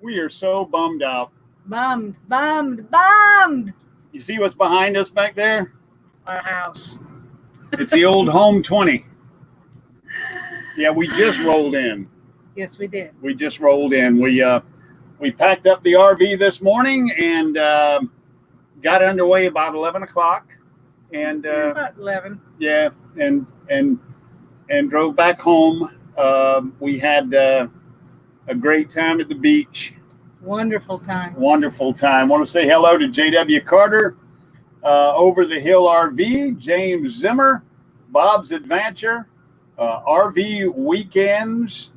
We are so bummed out. Bummed. You see what's behind us back there? Our house. It's the old home 20. Yeah, we just rolled in. Yes, we did. We just rolled in. We packed up the RV this morning and got underway about 11 o'clock. And about 11. Yeah, and drove back home. We had a great time at the beach. Wonderful time. Wonderful time. Want to say hello to J.W. Carter, Over the Hill RV, James Zimmer, Bob's Adventure, RV Weekends,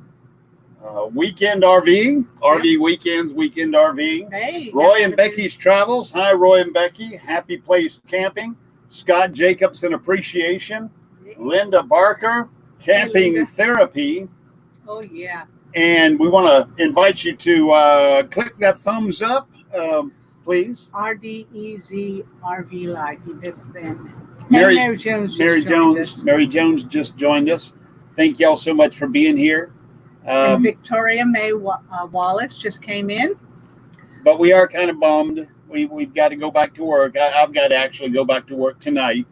Weekend RV, RV Weekends, Weekend RV. Hey, Roy and Becky's Travels. Hi, Roy and Becky. Happy Place Camping. Scott Jacobson Appreciation. Linda Barker, Camping Therapy. Oh, yeah. And we want to invite you to click that thumbs up, please. RDEZ RV Life. You missed them. Mary Jones. Mary Jones just joined us. Thank y'all so much for being here. And Victoria May Wallace just came in. But we are kind of bummed. We've got to go back to work. I've got to actually go back to work tonight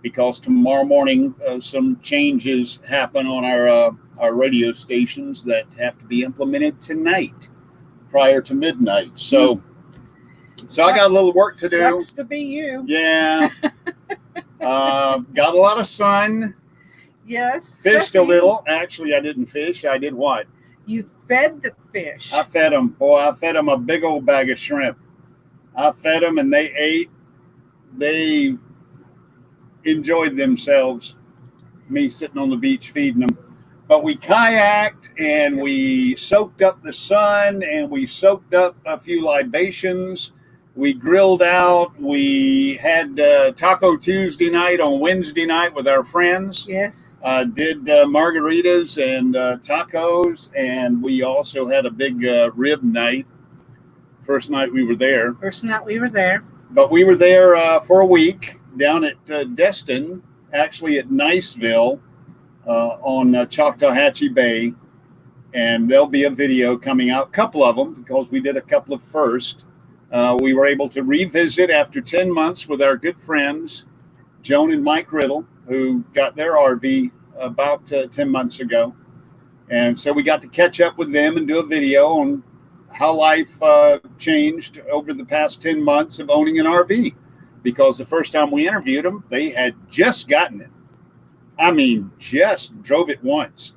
because tomorrow morning some changes happen on our radio stations that have to be implemented tonight prior to midnight. So I got a little work to do. Sucks to be you. Yeah. Got a lot of sun. Yes. Fished a little. Actually, I didn't fish. I did what? You fed the fish. I fed them. Boy, I fed them a big old bag of shrimp. I fed them and they ate. They enjoyed themselves. Me sitting on the beach feeding them. But we kayaked and we soaked up the sun and we soaked up a few libations. We grilled out. We had Taco Tuesday night on Wednesday night with our friends. Yes. Did margaritas and tacos. And we also had a big rib night. First night we were there. But we were there for a week down at Destin, actually at Niceville. On Choctawhatchee Bay, and there'll be a video coming out, a couple of them, because we did a couple of first. We were able to revisit after 10 months with our good friends, Joan and Mike Riddle, who got their RV about 10 months ago. And so we got to catch up with them and do a video on how life changed over the past 10 months of owning an RV, because the first time we interviewed them, they had just gotten it. I mean, just drove it once.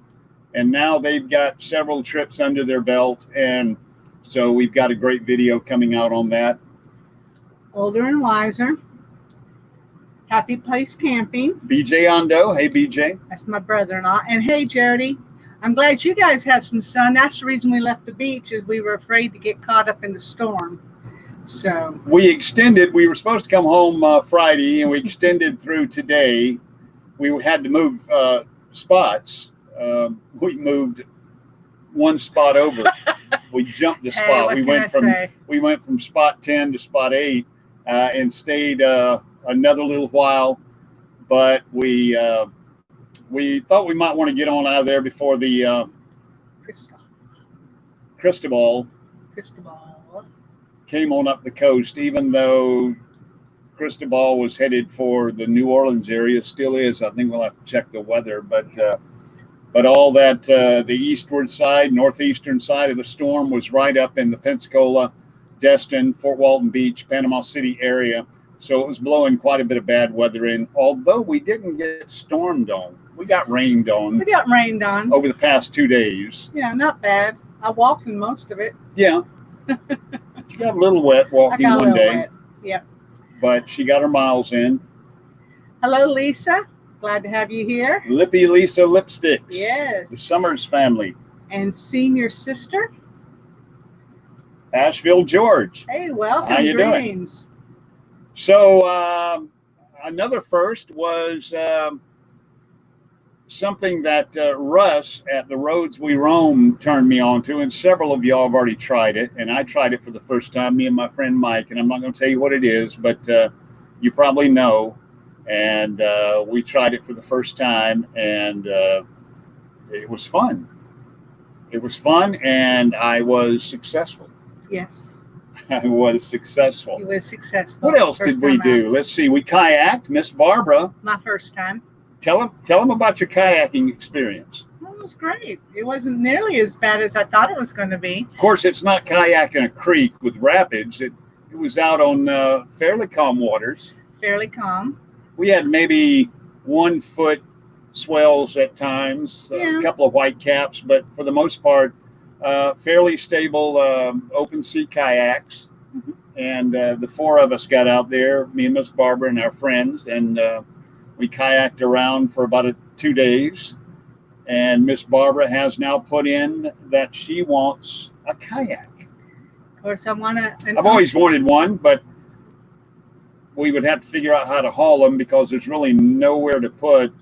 And now they've got several trips under their belt. And so we've got a great video coming out on that. Older and Wiser. Happy Place Camping. BJ Ondo. Hey, BJ. That's my brother-in-law. And hey, Jody. I'm glad you guys had some sun. That's the reason we left the beach, is we were afraid to get caught up in the storm. So we extended. We were supposed to come home Friday, and we extended through today. We had to move spots. We moved one spot over. We jumped a spot. We went from spot 10 to spot 8 and stayed another little while. But we thought we might want to get on out of there before the Cristobal came on up the coast, even though Cristobal was headed for the New Orleans area, still is. I think we'll have to check the weather, but all that the eastward side, northeastern side of the storm was right up in the Pensacola, Destin, Fort Walton Beach, Panama City area. So it was blowing quite a bit of bad weather in, although we didn't get stormed on. We got rained on. Over the past 2 days. Yeah, not bad. I walked in most of it. Yeah. She got a little wet walking one day. Yep. But she got her miles in. Hello, Lisa. Glad to have you here. Lippy Lisa Lipsticks. Yes. The Summers family. And senior sister. Asheville George. Hey, welcome. How you doing? So another first was something that Russ at the Roads We Roam turned me on to, and several of y'all have already tried it, and I tried it for the first time, me and my friend Mike, and I'm not going to tell you what it is, but you probably know, and we tried it for the first time, and it was fun. It was fun, and I was successful. Yes. I was successful. You were successful. What else did we do? Let's see. We kayaked. Miss Barbara. My first time. Tell them about your kayaking experience. Well, it was great. It wasn't nearly as bad as I thought it was going to be. Of course, it's not kayaking a creek with rapids. It was out on fairly calm waters. Fairly calm. We had maybe 1 foot swells at times, a couple of white caps, but for the most part, fairly stable open sea kayaks. Mm-hmm. And the 4 of us got out there, me and Miss Barbara and our friends, and we kayaked around for about 2 days. And Miss Barbara has now put in that she wants a kayak. Of course, I've always wanted one, but we would have to figure out how to haul them because there's really nowhere to put,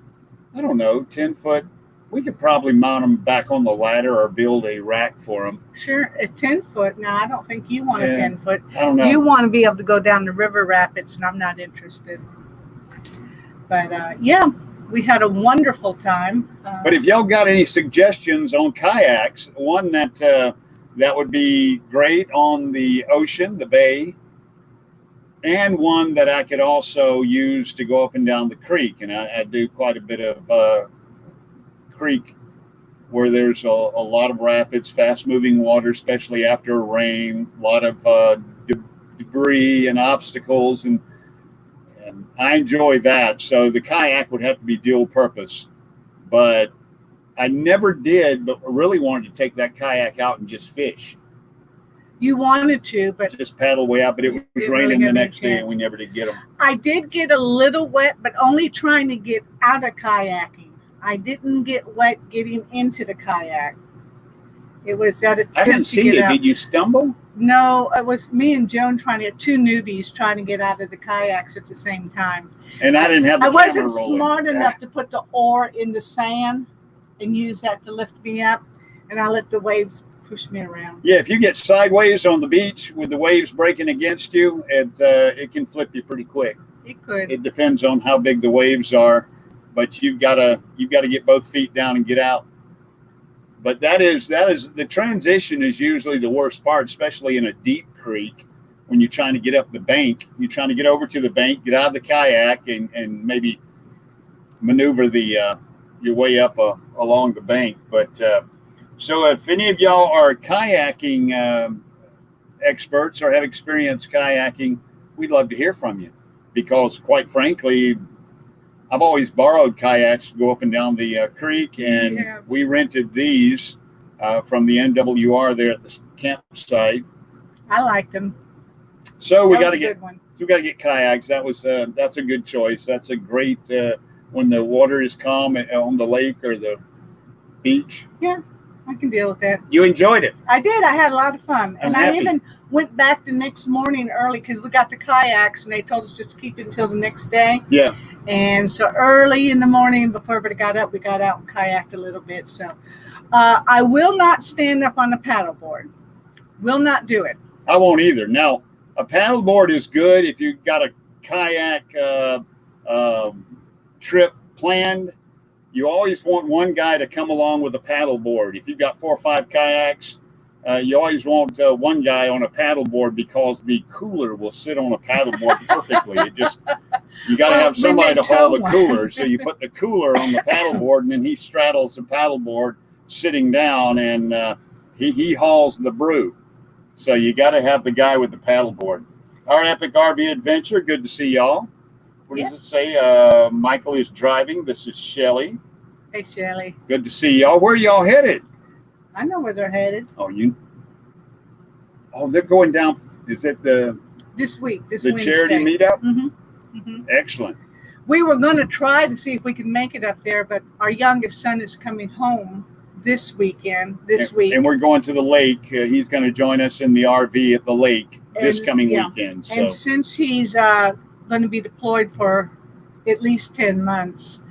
10 foot. We could probably mount them back on the ladder or build a rack for them. Sure, a 10 foot. Now, I don't think you want a 10 foot. I don't know. You want to be able to go down the river rapids, and I'm not interested. But we had a wonderful time. But if y'all got any suggestions on kayaks, one that would be great on the ocean, the bay, and one that I could also use to go up and down the creek. And I do quite a bit of creek where there's a lot of rapids, fast moving water, especially after a rain, a lot of debris and obstacles. And I enjoy that. So the kayak would have to be dual purpose. But I never did, but I really wanted to take that kayak out and just fish. You wanted to, but just paddle way out, but it was raining the next day and we never did get them. I did get a little wet, but only trying to get out of kayaking. I didn't get wet getting into the kayak. It was that attempt I didn't see you. Out. Did you stumble? No, it was me and Joan trying to get 2 newbies trying to get out of the kayaks at the same time. And I didn't have the I wasn't rolling. smart enough to put the oar in the sand and use that to lift me up, and I let the waves push me around. Yeah, if you get sideways on the beach with the waves breaking against you, it can flip you pretty quick. It could. It depends on how big the waves are, but you've got to get both feet down and get out. But that is the transition is usually the worst part, especially in a deep creek when you're trying to get up the bank. You're trying to get over to the bank, get out of the kayak, and maybe maneuver your way up along the bank. But so if any of y'all are kayaking experts or have experienced kayaking, we'd love to hear from you, because quite frankly, I've always borrowed kayaks to go up and down the creek, and we rented these from the NWR there at the campsite. I liked them. So we got to get kayaks. That's a good choice. That's a great when the water is calm on the lake or the beach. Yeah, I can deal with that. You enjoyed it. I did. I had a lot of fun. I'm happy. I even went back the next morning early because we got the kayaks and they told us just to keep it until the next day. Yeah. And so early in the morning before everybody got up, we got out and kayaked a little bit. So I will not stand up on a paddleboard. Will not do it. I won't either. Now, a paddleboard is good if you've got a kayak trip planned. You always want one guy to come along with a paddleboard. If you've got 4 or 5 kayaks, you always want one guy on a paddleboard, because the cooler will sit on a paddleboard perfectly. You got to have somebody to haul the cooler. So you put the cooler on the paddleboard, and then he straddles the paddleboard sitting down, and he hauls the brew. So you got to have the guy with the paddleboard. Our epic RV adventure. Good to see y'all. What does it say? Michael is driving. This is Shelly. Hey, Shelly. Good to see y'all. Where are y'all headed? I know where they're headed. They're going down. Is it this week? The Wednesday. Charity meetup? Mm-hmm. Mm-hmm. Excellent. We were going to try to see if we could make it up there, but our youngest son is coming home this week. And we're going to the lake. He's going to join us in the RV at the lake this coming weekend. So. And since he's going to be deployed for at least 10 months,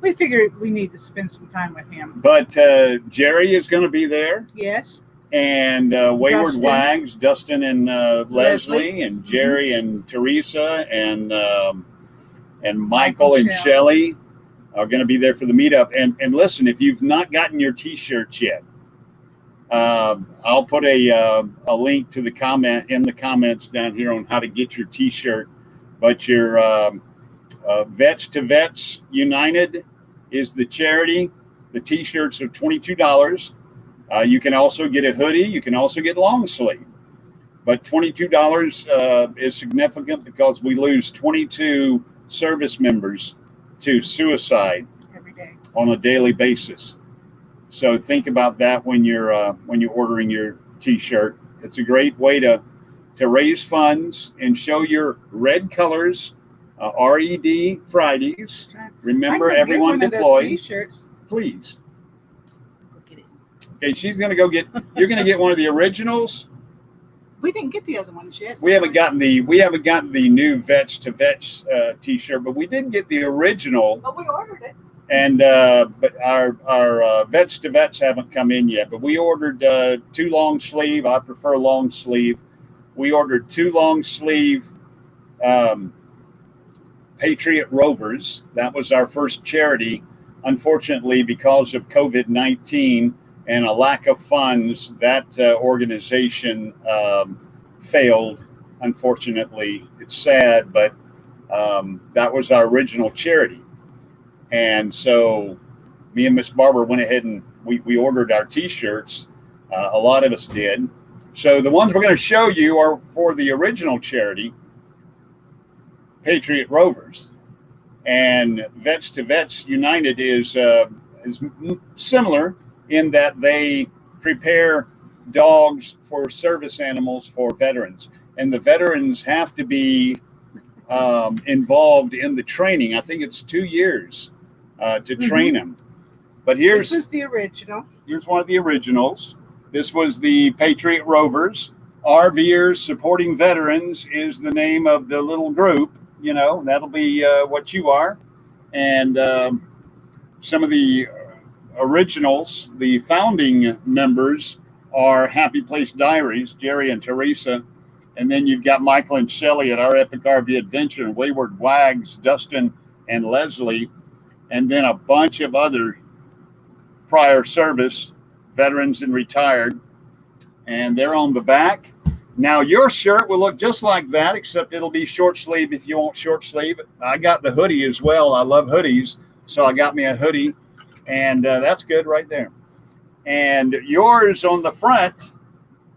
we figured we need to spend some time with him. But Jerry is going to be there. Yes. And Wayward, Waggs, Dustin and Leslie, and Jerry and Teresa and Michael and Shelly are going to be there for the meetup. And listen, if you've not gotten your T-shirts yet, I'll put a link to the comments down here on how to get your T-shirt. But your Vets to Vets United is the charity. The T-shirts are $22. You can also get a hoodie. You can also get long sleeve. But $22 is significant because we lose 22 service members to suicide every day on a daily basis. So think about that when you're ordering your T-shirt. It's a great way to raise funds and show your red colors. RED Fridays. Remember, everyone deployed. T-shirts. Please. Go get it. Okay, she's gonna go get. You're gonna get one of the originals. We didn't get the other ones yet. We haven't gotten the new Vets to Vets T-shirt, but we did get the original. But we ordered it. And but our Vets to Vets haven't come in yet. But we ordered 2 long sleeve. I prefer long sleeve. We ordered 2 long sleeve Patriot Rovers. That was our first charity. Unfortunately, because of COVID-19 and a lack of funds, that organization failed. Unfortunately, it's sad, but that was our original charity. And so me and Miss Barbara went ahead and we ordered our T-shirts. A lot of us did. So the ones we're going to show you are for the original charity, Patriot Rovers. And Vets to Vets United is similar in that they prepare dogs for service animals for veterans. And the veterans have to be involved in the training. I think it's 2 years to train them. But this is the original. Here's one of the originals. This was the Patriot Rovers. RVers Supporting Veterans is the name of the little group. You know, that'll be what you are. And some of the originals, the founding members, are Happy Place Diaries, Jerry and Teresa. And then you've got Michael and Shelley at Our Epic RV Adventure, and Wayward, Waggs, Dustin, and Leslie. And then a bunch of other prior service veterans and retired. And they're on the back. Now, your shirt will look just like that, except it'll be short sleeve if you want short sleeve. I got the hoodie as well. I love hoodies, so I got me a hoodie, and that's good right there. And yours on the front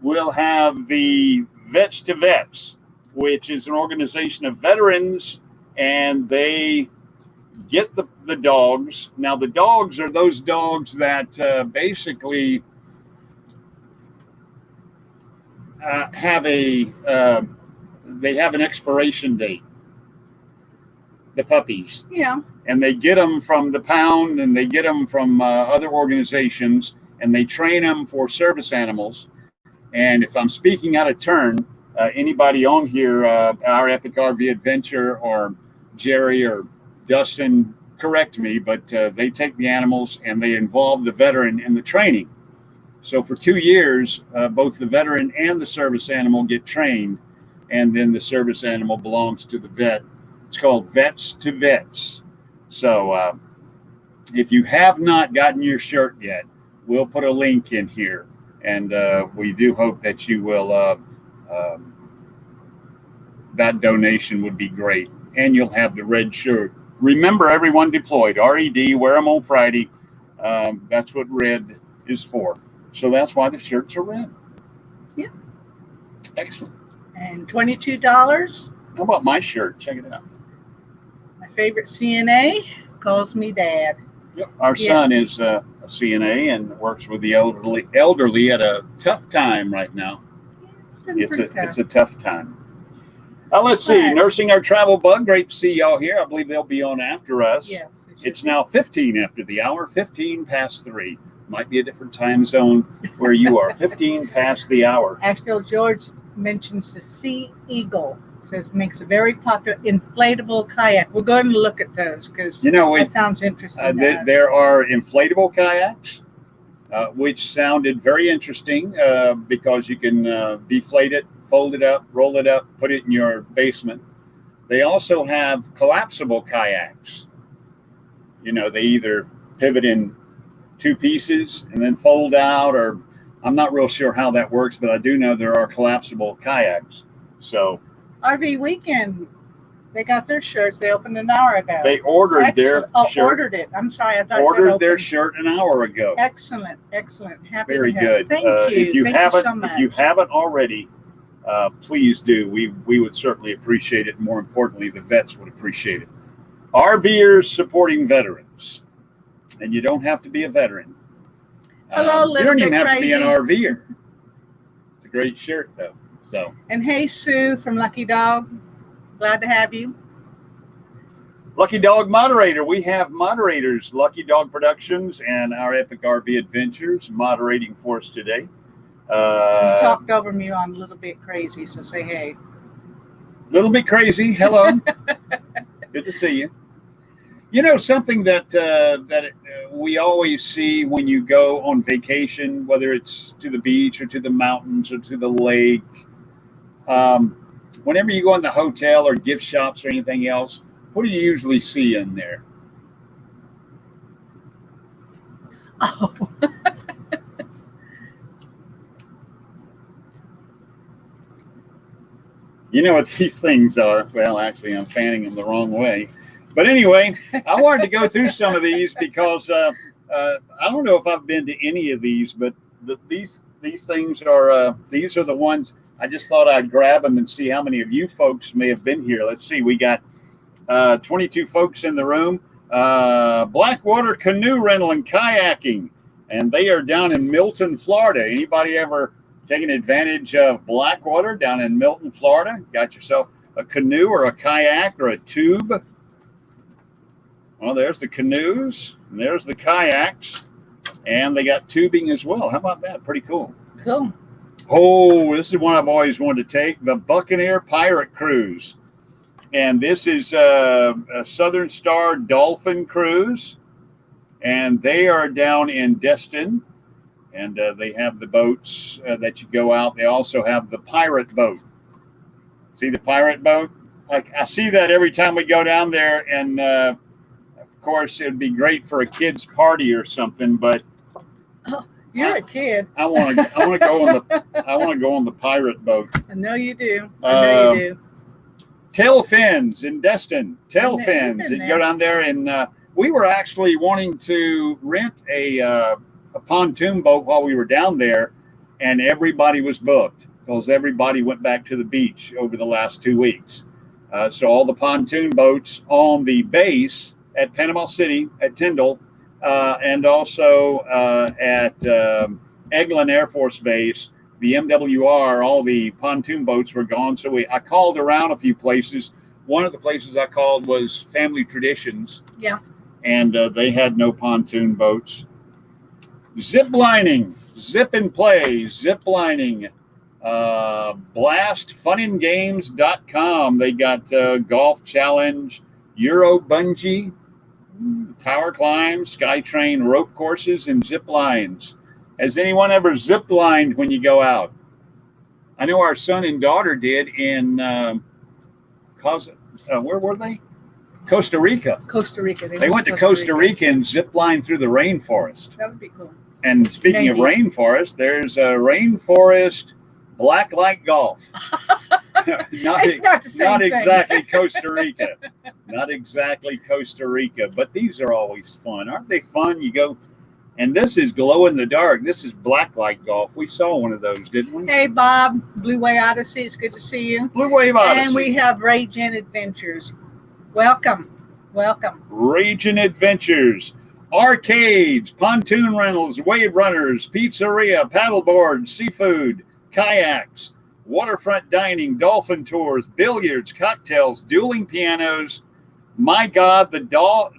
will have the Vets to Vets, which is an organization of veterans, and they get the dogs. Now, the dogs are those dogs that basically have they have an expiration date, the puppies. Yeah. And they get them from the pound, and they get them from other organizations, and they train them for service animals. And if I'm speaking out of turn, anybody on here, Our Epic RV Adventure or Jerry or Dustin, correct me, but they take the animals and they involve the veteran in the training. So for 2 years, both the veteran and the service animal get trained, and then the service animal belongs to the vet. It's called Vets to Vets. So if you have not gotten your shirt yet, we'll put a link in here, and we do hope that you will. That donation would be great, and you'll have the red shirt. Remember, everyone deployed. RED, wear them on Friday. That's what red is for. So that's why the shirts are red. Yeah. Excellent. And $22. How about my shirt? Check it out. My favorite CNA calls me Dad. Yep. Our son is a CNA and works with the elderly at a tough time right now. It's a tough time. Let's see. Nursing Our Travel Bug. Great to see y'all here. I believe they'll be on after us. Yes. It's now 15 after the hour, 15 past 3. Might be a different time zone where you are. 15 past the hour. Actually, George mentions the Sea Eagle. Says makes a very popular inflatable kayak. We're going to look at those because that sounds interesting. There are inflatable kayaks, which sounded very interesting because you can deflate it, fold it up, roll it up, put it in your basement. They also have collapsible kayaks. You know, they either pivot in 2 pieces and then fold out, or I'm not real sure how that works, but I do know there are collapsible kayaks. So RV Weekend, they got their shirts. They opened an hour ago. They ordered their shirt. Ordered it. I'm sorry. I thought ordered their shirt an hour ago. Excellent. Happy Very to good. Thank you. If you Thank haven't, you so much. if you haven't already, please do. We would certainly appreciate it. And more importantly, the vets would appreciate it. RVers supporting veterans, and you don't have to be a veteran. Hello, you don't even have crazy. to be an RVer. It's a great shirt, though. So. And hey, Sue from Lucky Dog, glad to have you. Lucky Dog moderator. We have moderators, Lucky Dog Productions and Our Epic RV Adventures, moderating for us today. You talked over me on a little bit crazy, so say hey. Little bit crazy. Hello. Good to see you. You know, something that we always see when you go on vacation, whether it's to the beach or to the mountains or to the lake, whenever you go in the hotel or gift shops or anything else, what do you usually see in there? Oh. You know what these things are. Well, actually, I'm fanning them the wrong way. But anyway, I wanted to go through some of these because I don't know if I've been to any of these, but these things are these are the ones I just thought I'd grab them and see how many of you folks may have been here. Let's see, we got 22 folks in the room. Blackwater Canoe Rental and Kayaking, and they are down in Milton, Florida. Anybody ever taken advantage of Blackwater down in Milton, Florida? Got yourself a canoe or a kayak or a tube? Well, there's the canoes, and there's the kayaks, and they got tubing as well. How about that? Pretty cool. Cool. Oh, this is one I've always wanted to take, the Buccaneer Pirate Cruise. And this is a Southern Star Dolphin Cruise, and they are down in Destin, and they have the boats that you go out. They also have the pirate boat. See the pirate boat? I see that every time we go down there, and of course, it would be great for a kid's party or something, but you're a kid. I want to go on the pirate boat. I know you do. I know you do. Tail fins in Destin. Tail fins. You go down there, and we were actually wanting to rent a pontoon boat while we were down there, and everybody was booked because everybody went back to the beach over the last 2 weeks. So all the pontoon boats on the base at Panama City, at Tyndall, and also at Eglin Air Force Base, the MWR, all the pontoon boats were gone. So I called around a few places. One of the places I called was Family Traditions. Yeah. And they had no pontoon boats. Zip lining, zip and play, zip lining. Blastfunandgames.com. They got Golf Challenge, Euro Bungee, tower climbs, SkyTrain rope courses, and zip lines. Has anyone ever zip lined when you go out? I know our son and daughter did in where were they? Costa Rica. Costa Rica. They went to Costa Rica and zip lined through the rainforest. That would be cool. And speaking of rainforest, there's a rainforest blacklight golf. not exactly Costa Rica. Not exactly Costa Rica, but these are always fun. Aren't they fun? You go, and this is glow in the dark. This is blacklight golf. We saw one of those, didn't we? Hey, Bob, Blue Wave Odyssey. It's good to see you. Blue Wave Odyssey. And we have Raging Adventures. Welcome. Raging Adventures. Arcades, pontoon rentals, wave runners, pizzeria, paddleboard, seafood, kayaks, waterfront dining, dolphin tours, billiards, cocktails, dueling pianos. My God, the dock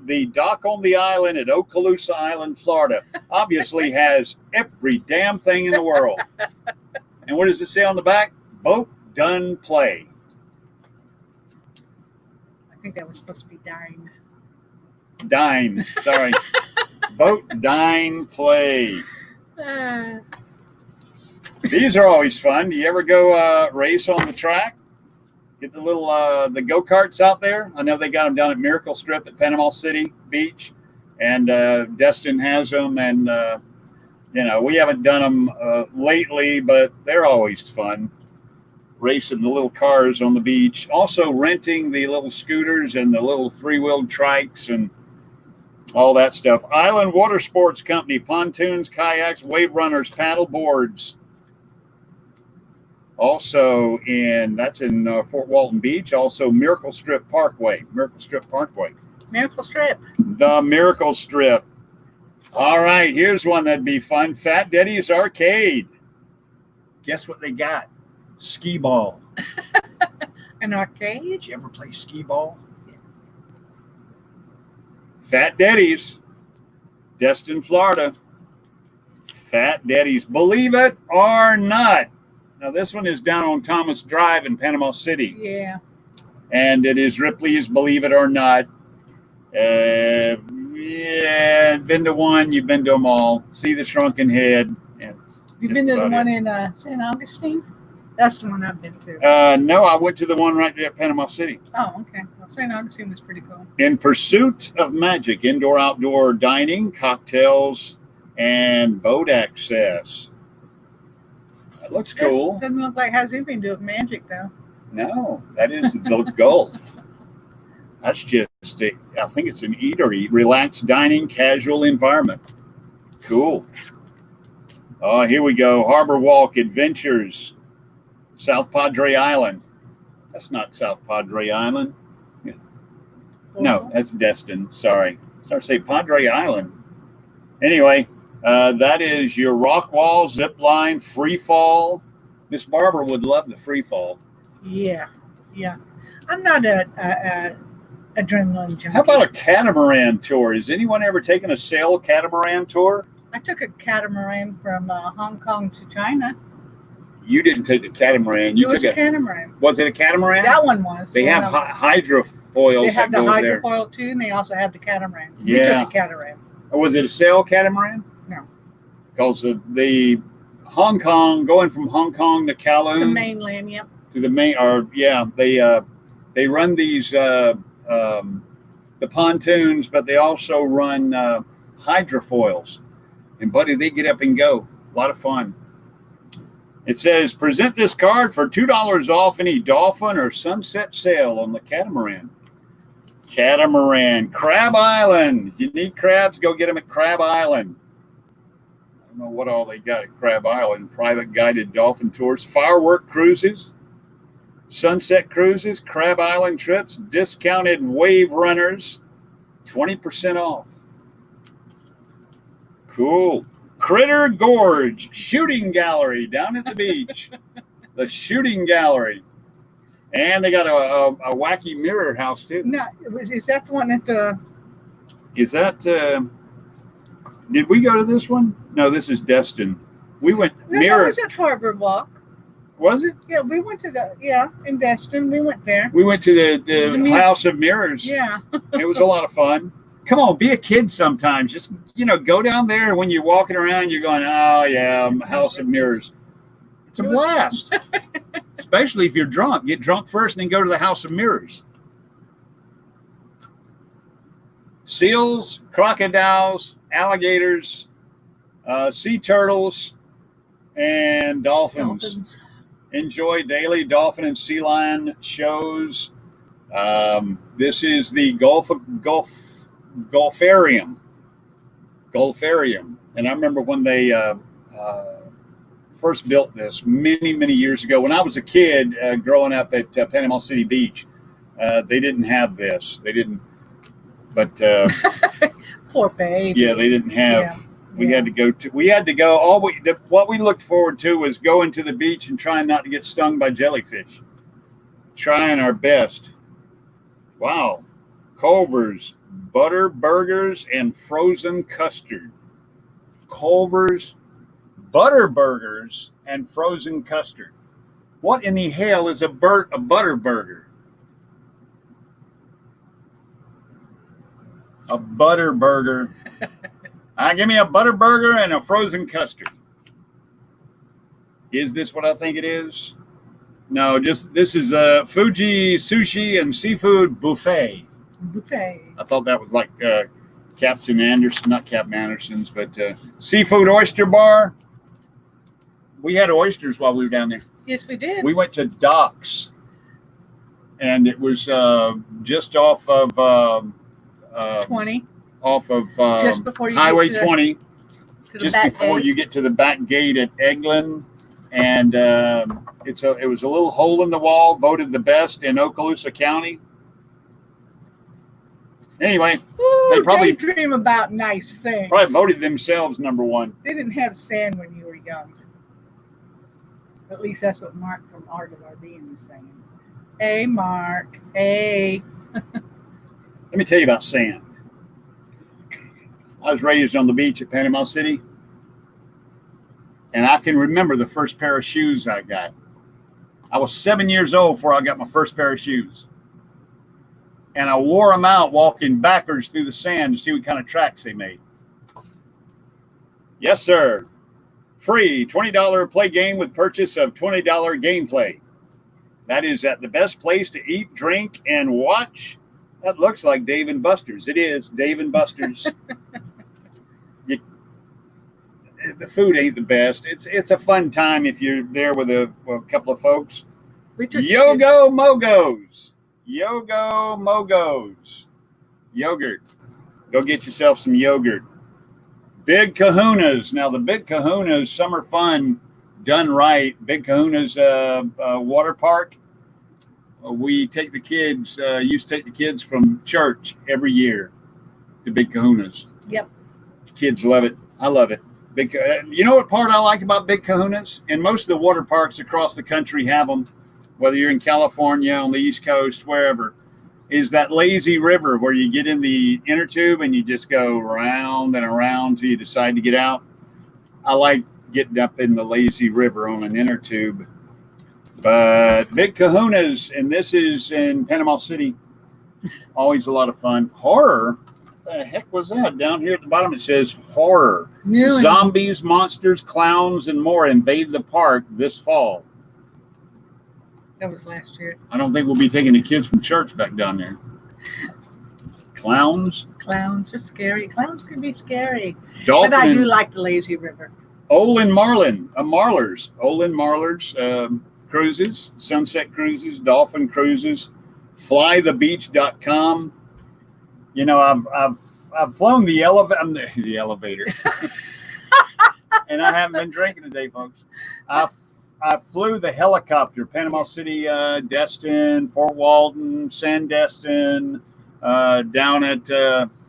on the island at Okaloosa Island, Florida, obviously has every damn thing in the world. And what does it say on the back? Boat done play. I think that was supposed to be dine. Dine, sorry. Boat dine play. These are always fun. Do you ever go race on the track? Get the little the go-karts out there. I know they got them down at Miracle Strip at Panama City Beach, and Destin has them, and You know, we haven't done them lately, but they're always fun. Racing the little cars on the beach. Also renting the little scooters and the little three-wheeled trikes and all that stuff. Island Water Sports Company, pontoons, kayaks, wave runners, paddle boards. Also that's in Fort Walton Beach. Also Miracle Strip Parkway. Miracle Strip Parkway. Miracle Strip. The Miracle Strip. All right, here's one that'd be fun. Fat Daddy's Arcade. Guess what they got? Skee ball. An arcade? Did you ever play skee ball? Yes. Fat Daddy's. Destin, Florida. Fat Daddy's. Believe it or not. Now, this one is down on Thomas Drive in Panama City. Yeah. And it is Ripley's Believe It or Not. Yeah, been to one, you've been to them all. See the Shrunken Head. You've been to the one in St. Augustine? That's the one I've been to. No, I went to the one right there at Panama City. Oh, okay. Well, St. Augustine was pretty cool. In Pursuit of Magic, indoor-outdoor dining, cocktails, and boat access. That looks cool. Doesn't look like it has anything to do with magic, though. No, that is the Gulf. That's just, I think it's an eatery, relaxed dining, casual environment. Cool. Oh, here we go. Harbor Walk Adventures, South Padre Island. That's not South Padre Island. No, that's Destin. Sorry. Start to say Padre Island. Anyway, that is your rock wall, zip line, free fall. Miss Barbara would love the free fall. Yeah. I'm not a adrenaline junkie. How about a catamaran tour? Has anyone ever taken a sail catamaran tour? I took a catamaran from Hong Kong to China. You didn't take the catamaran. You took a catamaran. Was it a catamaran? That one was. They have hydrofoils. They have the hydrofoil there. Too, and they also have the catamaraans. Yeah. You took a catamaran. Or was it a sail catamaran? No. Because the Hong Kong, going from Hong Kong to Kowloon. The mainland, yep. To the main, they run these the pontoons, but they also run hydrofoils. And buddy, they get up and go. A lot of fun. It says, present this card for $2 off any dolphin or sunset sail on the catamaran. Catamaran, Crab Island. If you need crabs, go get them at Crab Island. I don't know what all they got at Crab Island. Private guided dolphin tours, firework cruises, sunset cruises, Crab Island trips, discounted wave runners, 20% off. Cool. Critter Gorge Shooting Gallery down at the beach. The Shooting Gallery. And they got a wacky mirror house, too. No, is that the one at the... Is that... did we go to this one? No, this is Destin. We went... No, that was at Harbor Walk. Was it? Yeah, we went to in Destin. We went there. We went to the House of Mirrors. Yeah. It was a lot of fun. Come on, be a kid sometimes. Just, go down there. When you're walking around, you're going, oh, yeah, House of Mirrors. It's a blast. Especially if you're drunk. Get drunk first and then go to the House of Mirrors. Seals, crocodiles, alligators, sea turtles, and dolphins. Enjoy daily dolphin and sea lion shows. This is the Gulfarium. And I remember when they first built this many, many years ago. When I was a kid growing up at Panama City Beach, they didn't have this. They didn't, but poor baby. Yeah, they didn't have. Yeah. We had to go. What we looked forward to was going to the beach and trying not to get stung by jellyfish. Trying our best. Wow. Culver's, butter burgers, and frozen custard. Culver's, butter burgers, and frozen custard. What in the hell is a butter burger? A butter burger. Give me a butter burger and a frozen custard. Is this what I think it is? No, this is a Fuji sushi and seafood buffet. Buffet. I thought that was like Captain Anderson, not Captain Anderson's, but Seafood Oyster Bar. We had oysters while we were down there. Yes, we did. We went to Docks, and it was just off of 20. Off of Just before you Highway get 20, to the just back before gate. you get to the back gate at Eglin, and it was a little hole in the wall, voted the best in Okaloosa County. Anyway, Ooh, they probably dream about nice things. probably voted themselves #1. They didn't have sand when you were young. At least that's what Mark from Art of RVing was saying. Hey, Mark. Hey. Let me tell you about sand. I was raised on the beach at Panama City, and I can remember the first pair of shoes I got. I was 7 years old before I got my first pair of shoes. And I wore them out walking backwards through the sand to see what kind of tracks they made. Yes, sir. Free $20 play game with purchase of $20 gameplay. That is at the best place to eat, drink, and watch. That looks like Dave and Buster's. It is Dave and Buster's. The food ain't the best. It's a fun time if you're there with a couple of folks. Yogo Mogos. Yogo Mogos. Yogurt. Go get yourself some yogurt. Big Kahunas. Now, the Big Kahunas, summer fun done right. Big Kahunas water park. We take the kids, used to take the kids from church every year to Big Kahunas. Yep. Kids love it. I love it. You know what part I like about Big Kahunas? And most of the water parks across the country have them, whether you're in California, on the East Coast, wherever, is that lazy river where you get in the inner tube and you just go round and around till you decide to get out. I like getting up in the lazy river on an inner tube. But Big Kahunas, and this is in Panama City, always a lot of fun. Horror? What the heck was that? Down here at the bottom it says horror. Zombies, monsters, clowns, and more invade the park this fall. That was last year. I don't think we'll be taking the kids from church back down there. Clowns? Clowns are scary. Clowns can be scary. Dolphin, but I do like the lazy river. Olin Marlers. Olin Marlers cruises, sunset cruises, dolphin cruises, flythebeach.com. You know, I've flown the elevator. And I haven't been drinking today, folks. I flew the helicopter, Panama City, Destin, Fort Walton, Sandestin, down at,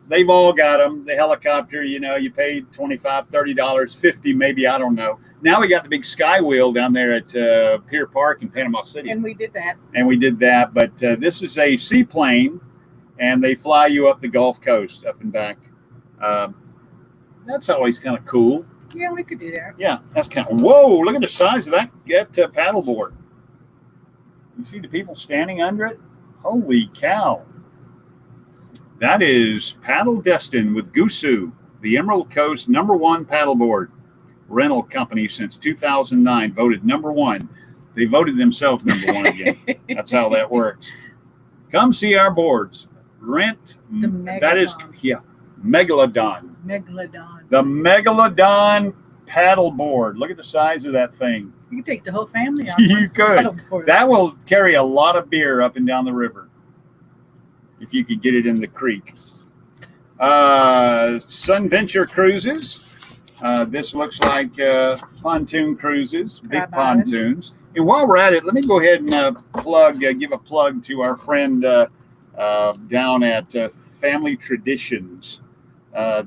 they've all got them. The helicopter, you know, you paid $25, $30, $50 maybe, I don't know. Now we got the big sky wheel down there at Pier Park in Panama City. And we did that. But this is a seaplane, and they fly you up the Gulf Coast, up and back. That's always kind of cool. Yeah, we could do that. Yeah, that's kind of, whoa, look at the size of that paddleboard. You see the people standing under it? Holy cow. That is Paddle Destin with Gusu, the Emerald Coast #1 paddleboard rental company since 2009, voted #1. They voted themselves #1 again. That's how that works. Come see our boards. Rent. That is, yeah, Megalodon. The Megalodon paddleboard. Look at the size of that thing. You can take the whole family on. You could. That will carry a lot of beer up and down the river if you could get it in the creek. Sun Venture Cruises. This looks like pontoon cruises, big pontoons. And while we're at it, let me go ahead and give a plug to our friend down at Family Traditions.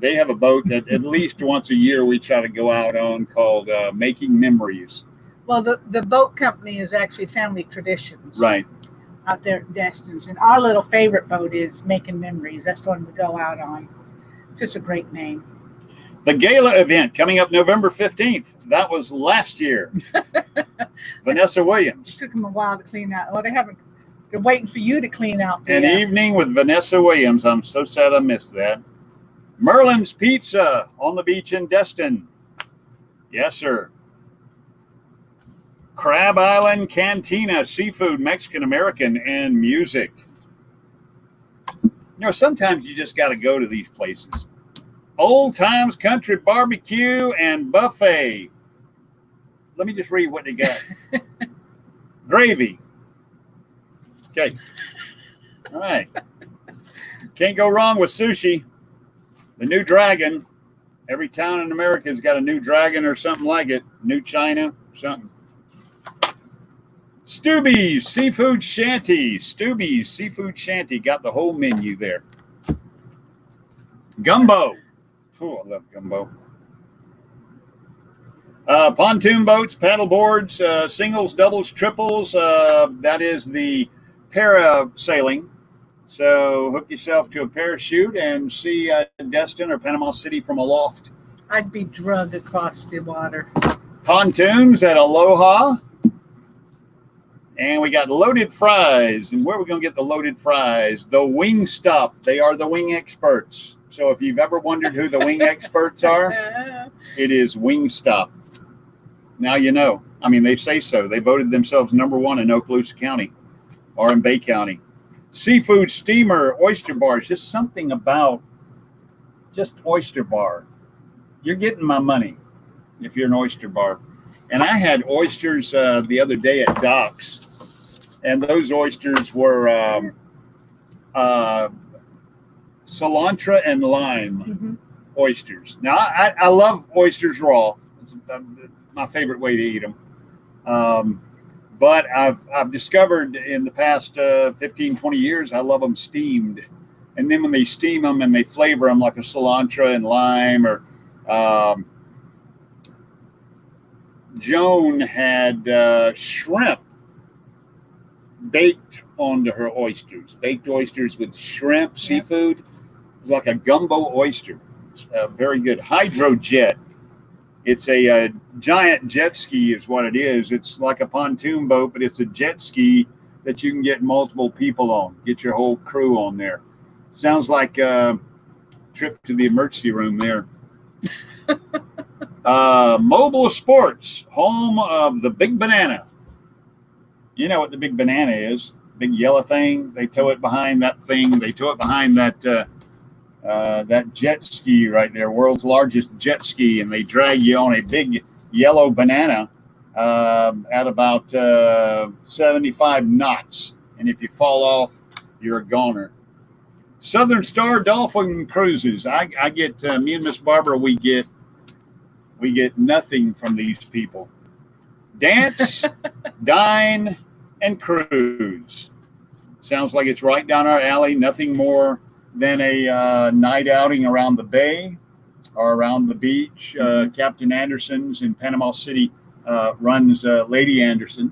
They have a boat that at least once a year we try to go out on called Making Memories. Well, the boat company is actually Family Traditions. Right. Out there at Destin's. And our little favorite boat is Making Memories. That's the one we go out on. Just a great name. The gala event coming up November 15th. That was last year. Vanessa Williams. It took them a while to clean out. Well, they're waiting for you to clean out. An evening with Vanessa Williams. I'm so sad I missed that. Merlin's Pizza on the beach in Destin. Yes, sir. Crab Island Cantina, seafood, Mexican-American, and music. You know, sometimes you just got to go to these places. Old Times Country Barbecue and Buffet. Let me just read what they got. Gravy. Okay. All right. Can't go wrong with sushi. The new dragon. Every town in America has got a new dragon or something like it. New China, something. Stubby's Seafood Shanty. Stubby's Seafood Shanty. Got the whole menu there. Gumbo. Oh, I love gumbo. Pontoon boats, paddle boards, singles, doubles, triples. That is the parasailing. So hook yourself to a parachute and see Destin or Panama City from aloft. I'd be drugged across the water. Pontoons at Aloha. And we got loaded fries. And where are we going to get the loaded fries? The Wing Stop. They are the wing experts. So if you've ever wondered who the wing experts are, it is Wingstop. Now you know. I mean, they say so. They voted themselves #1 in Okaloosa County or in Bay County. Seafood Steamer, oyster bars. Just something about just oyster bar. You're getting my money if you're an oyster bar. And I had oysters the other day at Doc's. And those oysters were cilantro and lime oysters. Now, I love oysters raw. It's my favorite way to eat them. But I've discovered in the past 15, 20 years, I love them steamed. And then when they steam them and they flavor them like a cilantro and lime, or Joan had shrimp baked onto her oysters. Baked oysters with shrimp, seafood. It's like a gumbo oyster. It's very good. Hydrojet. It's a giant jet ski is what it is. It's like a pontoon boat, but it's a jet ski that you can get multiple people on. Get your whole crew on there. Sounds like a trip to the emergency room there. Mobile Sports, home of the Big Banana. You know what the Big Banana is. Big yellow thing. They tow it behind that thing. They tow it behind that that jet ski right there, world's largest jet ski, and they drag you on a big yellow banana at about 75 knots. And if you fall off, you're a goner. Southern Star Dolphin Cruises. I get me and Miss Barbara. We get nothing from these people. Dance, dine, and cruise. Sounds like it's right down our alley. Nothing more than a night outing around the bay or around the beach. Captain Anderson's in Panama City runs Lady Anderson.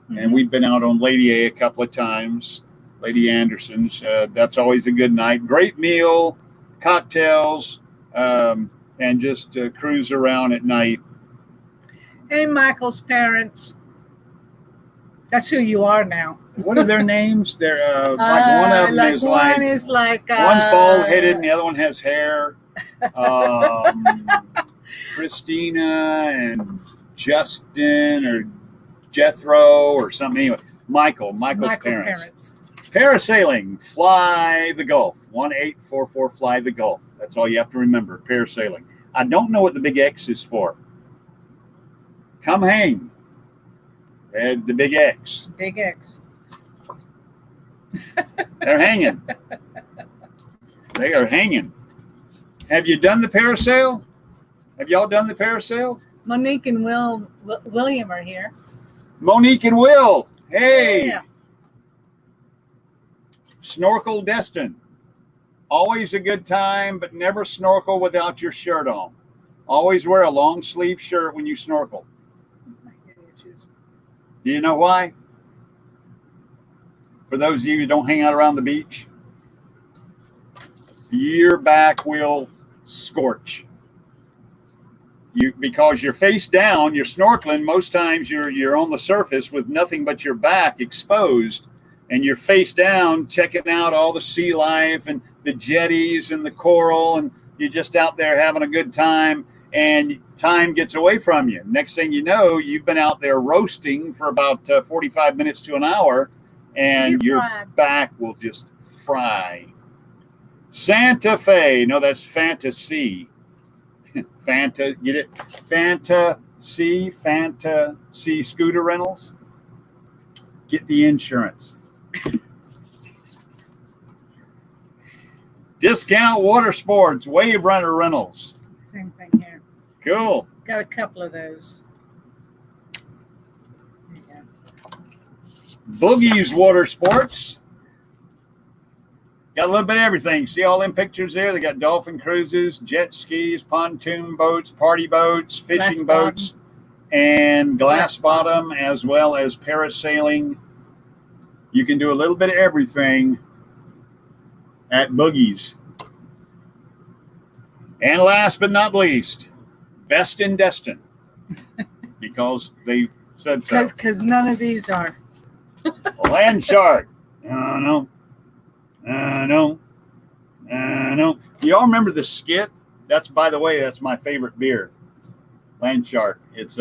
And we've been out on Lady A couple of times. Lady Anderson's. That's always a good night. Great meal, cocktails, and just cruise around at night. Hey, Michael's parents. That's who you are now. What are their names? They're like one of them like is one is like one's bald headed and the other one has hair. Christina and Justin or Jethro or something. Anyway, Michael's parents. Parasailing, fly the Gulf. 1844 fly the Gulf. That's all you have to remember. Parasailing. I don't know what the big X is for. Come hang. The big X. Big X. They're hanging. They are hanging. Have you done the parasail? Have y'all done the parasail? Monique and William are here. Monique and Will. Hey. Yeah. Snorkel Destin. Always a good time, but never snorkel without your shirt on. Always wear a long sleeve shirt when you snorkel. Do you know why? For those of you who don't hang out around the beach, your back will scorch. Because you're face down, you're snorkeling. Most times you're on the surface with nothing but your back exposed, and you're face down checking out all the sea life and the jetties and the coral, and you're just out there having a good time. And time gets away from you. Next thing you know, you've been out there roasting for about 45 minutes to an hour, and your back will just fry. Santa Fe. No, that's fantasy. Fanta, get it? Fantasy scooter rentals. Get the insurance. Discount water sports, wave runner rentals. Same thing here. Cool. Got a couple of those. There you go. Boogie's water sports. Got a little bit of everything. See all them pictures there? They got dolphin cruises, jet skis, pontoon boats, party boats, fishing boats, and glass bottom, as well as parasailing. You can do a little bit of everything at Boogie's. And last but not least, Best in Destin, because they said so. Because none of these are. Land Shark. No. Y'all remember the skit? That's, by the way, that's my favorite beer. Land Shark. It's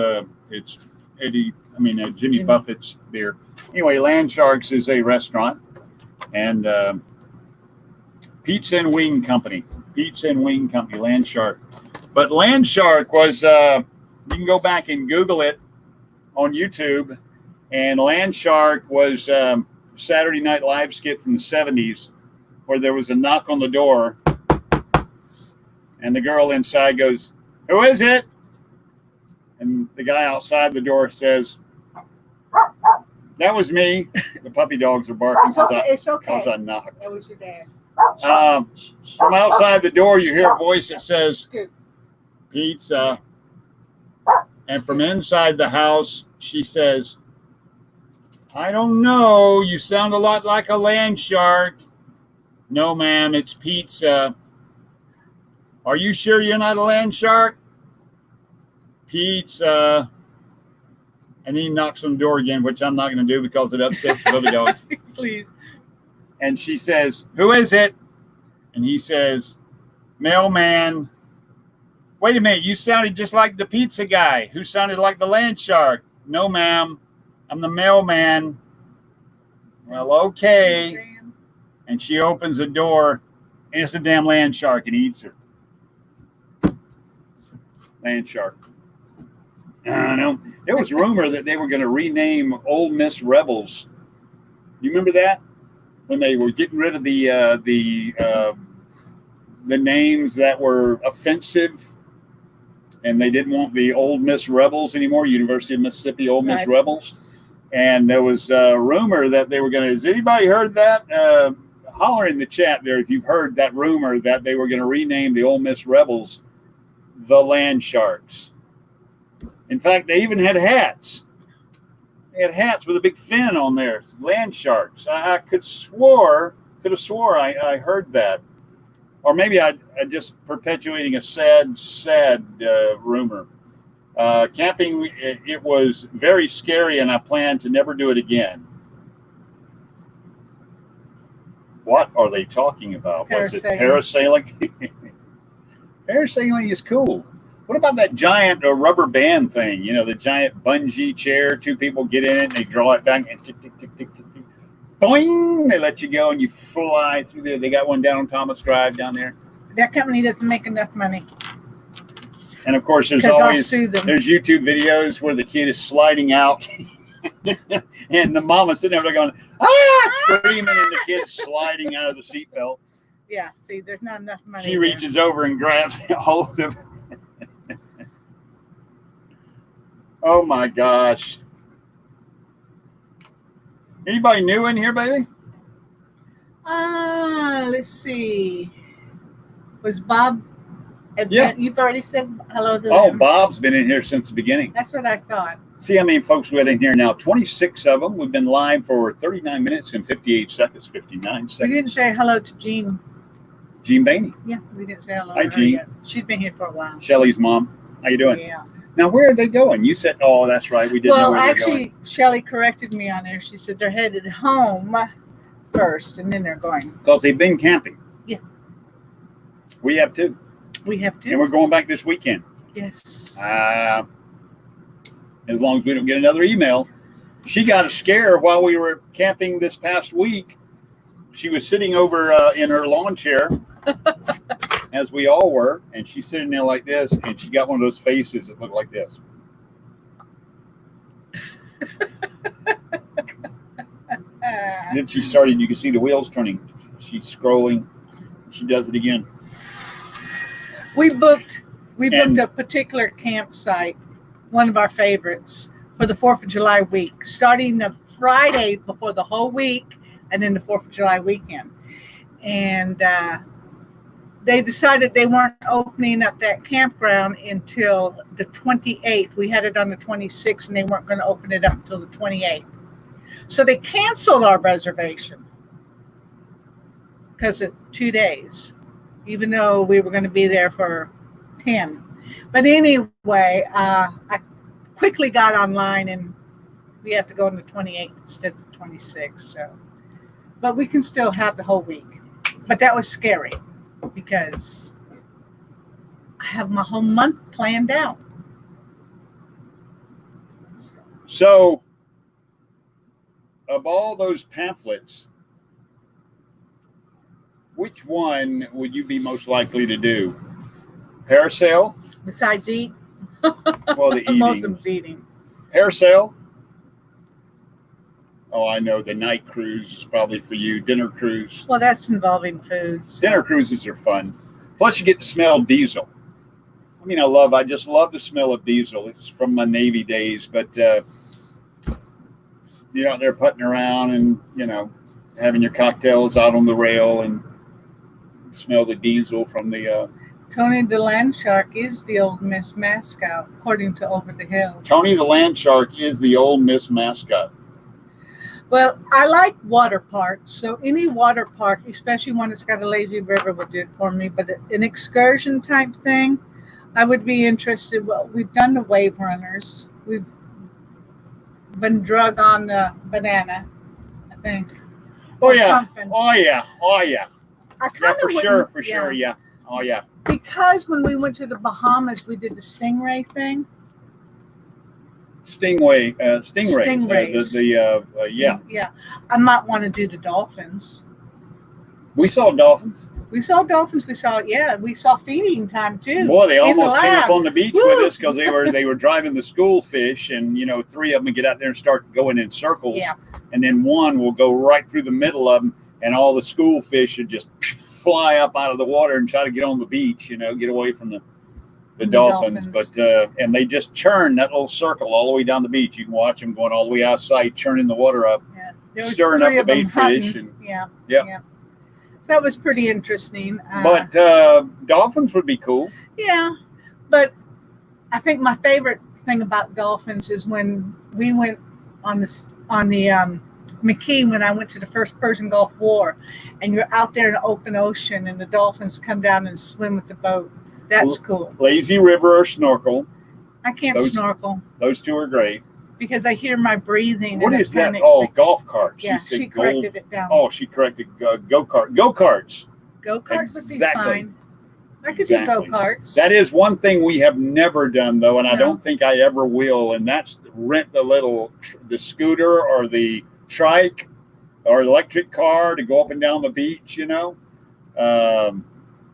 Jimmy Buffett's beer. Anyway, Land Sharks is a restaurant and Pizza and Wing Company. Land Shark. But Land Shark was, you can go back and Google it on YouTube. And Land Shark was Saturday Night Live skit from the 70s where there was a knock on the door and the girl inside goes, "Who is it?" And the guy outside the door says, "That was me." The puppy dogs are barking it's okay. because I knocked. That was your dad. From outside the door, you hear a voice that says, "Pizza." And from inside the house, she says, "I don't know. You sound a lot like a land shark." "No, ma'am, it's pizza." "Are you sure you're not a land shark?" "Pizza." And he knocks on the door again, which I'm not going to do because it upsets the puppy dogs. Please. And she says, "Who is it?" And he says, "Mailman." "Wait a minute, you sounded just like the pizza guy who sounded like the land shark." "No, ma'am, I'm the mailman." "Well, okay." And she opens the door, and it's a damn land shark, and he eats her. Land shark. I know. There was rumor that they were going to rename Ole Miss Rebels. You remember that? When they were getting rid of the names that were offensive, and they didn't want the Ole Miss Rebels anymore, University of Mississippi Ole Miss Rebels. And there was a rumor that they were going to, has anybody heard that? Holler in the chat there if you've heard that rumor that they were going to rename the Ole Miss Rebels the Land Sharks. In fact, they even had hats. They had hats with a big fin on there. Land Sharks. I could have swore I heard that. Or maybe I just perpetuating a sad rumor. Camping, it was very scary, and I plan to never do it again. What are they talking about? Was it parasailing? Parasailing is cool. What about that giant rubber band thing? You know, the giant bungee chair. Two people get in it and they draw it back and tick, tick, tick, tick, tick, tick. Boing! They let you go and you fly through there. They got one down on Thomas Drive down there. That company doesn't make enough money. And of course, there's YouTube videos where the kid is sliding out and the mama sitting there going, screaming, and the kid's sliding out of the seatbelt. Yeah, see, there's not enough money. She reaches over and grabs hold of it. Oh my gosh. Anybody new in here, baby? Let's see. Was Bob? Yeah. You've already said hello to them. them. Bob's been in here since the beginning. That's what I thought. See how many folks we had in here now. 26 of them. We've been live for 39 minutes and 58 seconds, 59 seconds. We didn't say hello to Jean. Jean Bainey. Yeah, we didn't say hello to her Jean. Yet. She's been here for a while. Shelly's mom. How you doing? Yeah. Now, where are they going? You said, oh, that's right. We didn't know where they're going. Well, actually, Shelly corrected me on there. She said they're headed home first, and then they're going. Because they've been camping. Yeah. We have too. We have too. And we're going back this weekend. Yes. As long as we don't get another email. She got a scare while we were camping this past week. She was sitting over in her lawn chair, as we all were. And she's sitting there like this, and she got one of those faces that looked like this. Then she started, you can see the wheels turning. She's scrolling. She does it again. We booked a particular campsite, one of our favorites, for the 4th of July week, starting the Friday before the whole week, and then the 4th of July weekend. And they decided they weren't opening up that campground until the 28th. We had it on the 26th, and they weren't going to open it up until the 28th. So they canceled our reservation because of 2 days, even though we were going to be there for 10. But anyway, I quickly got online, and we have to go on the 28th instead of the 26th. So, but we can still have the whole week. But that was scary because I have my whole month planned out. So, of all those pamphlets, which one would you be most likely to do? Parasail? Besides eat? Well, the eating. Most of them's eating. Parasail? Oh, I know. The night cruise is probably for you. Dinner cruise. Well, that's involving food. So. Dinner cruises are fun. Plus, you get to smell diesel. I mean, I just love the smell of diesel. It's from my Navy days, but you're out there putting around and, having your cocktails out on the rail and smell the diesel from the... Tony the Land Shark is the old Miss Mascot, according to Over the Hill. Tony the Land Shark is the old Miss Mascot. Well, I like water parks, so any water park, especially one that's got a lazy river, would do it for me. But an excursion type thing, I would be interested. Well, we've done the wave runners. We've been drug on the banana, I think. Oh, yeah. Something. Oh, yeah. Oh, yeah. For sure. Yeah. Oh, yeah. Because when we went to the Bahamas, we did the stingray thing. Stingrays. Yeah. I might want to do the dolphins. We saw dolphins. We saw feeding time too. Boy, they almost came up on the beach with us because they were driving the school fish, and 3 of them get out there and start going in circles. Yeah. And then one will go right through the middle of them, and all the school fish should just fly up out of the water and try to get on the beach, get away from the dolphins. But and they just churn that little circle all the way down the beach. You can watch them going all the way outside, churning the water up, stirring up the bait fish. And yeah. So that was pretty interesting. But dolphins would be cool. Yeah, but I think my favorite thing about dolphins is when we went on the McKee, when I went to the first Persian Gulf War, and you're out there in the open ocean, and the dolphins come down and swim with the boat. That's cool. Lazy river or snorkel. I can't snorkel. Those two are great. Because I hear my breathing. What is that? Oh, golf carts. Yeah, she corrected it down. Oh, she corrected go-karts. Go-karts would be fine. I could do go-karts. That is one thing we have never done, though, and I don't think I ever will, and that's rent the scooter or the trike or electric car to go up and down the beach, I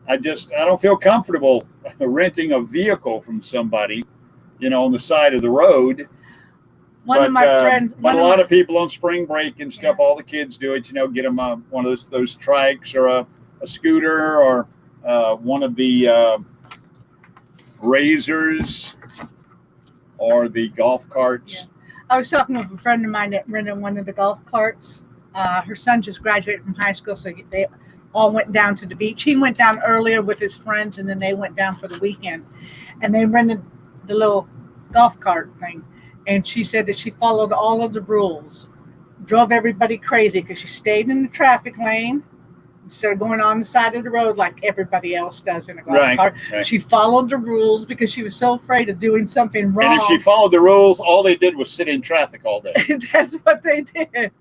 don't feel comfortable renting a vehicle from somebody, on the side of the road. One of my friends. But a lot of people on spring break and stuff, all the kids do it, get them one of those trikes or a scooter or one of the razors or the golf carts. Yeah. I was talking with a friend of mine that rented one of the golf carts. Her son just graduated from high school, so they all went down to the beach. He went down earlier with his friends, and then they went down for the weekend. And they rented the little golf cart thing. And she said that she followed all of the rules, drove everybody crazy because she stayed in the traffic lane instead of going on the side of the road like everybody else does in a golf cart. Right. She followed the rules because she was so afraid of doing something wrong. And if she followed the rules, all they did was sit in traffic all day. That's what they did.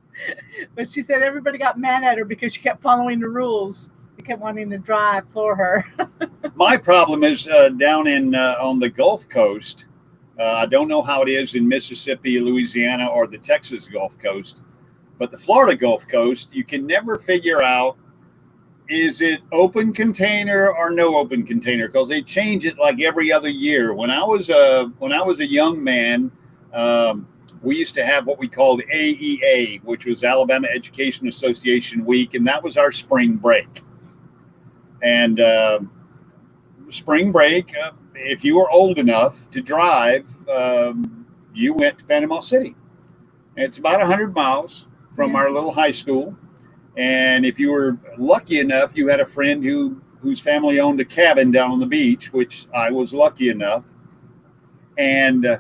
But she said everybody got mad at her because she kept following the rules. They kept wanting to drive for her. My problem is down on the Gulf Coast. I don't know how it is in Mississippi, Louisiana, or the Texas Gulf Coast, but the Florida Gulf Coast, you can never figure out is it open container or no open container? Because they change it like every other year. When I was a young man, we used to have what we called AEA, which was Alabama Education Association Week, and that was our spring break. And spring break, if you were old enough to drive, you went to Panama City. And it's about 100 miles from our little high school. And if you were lucky enough, you had a friend whose family owned a cabin down on the beach, which I was lucky enough. And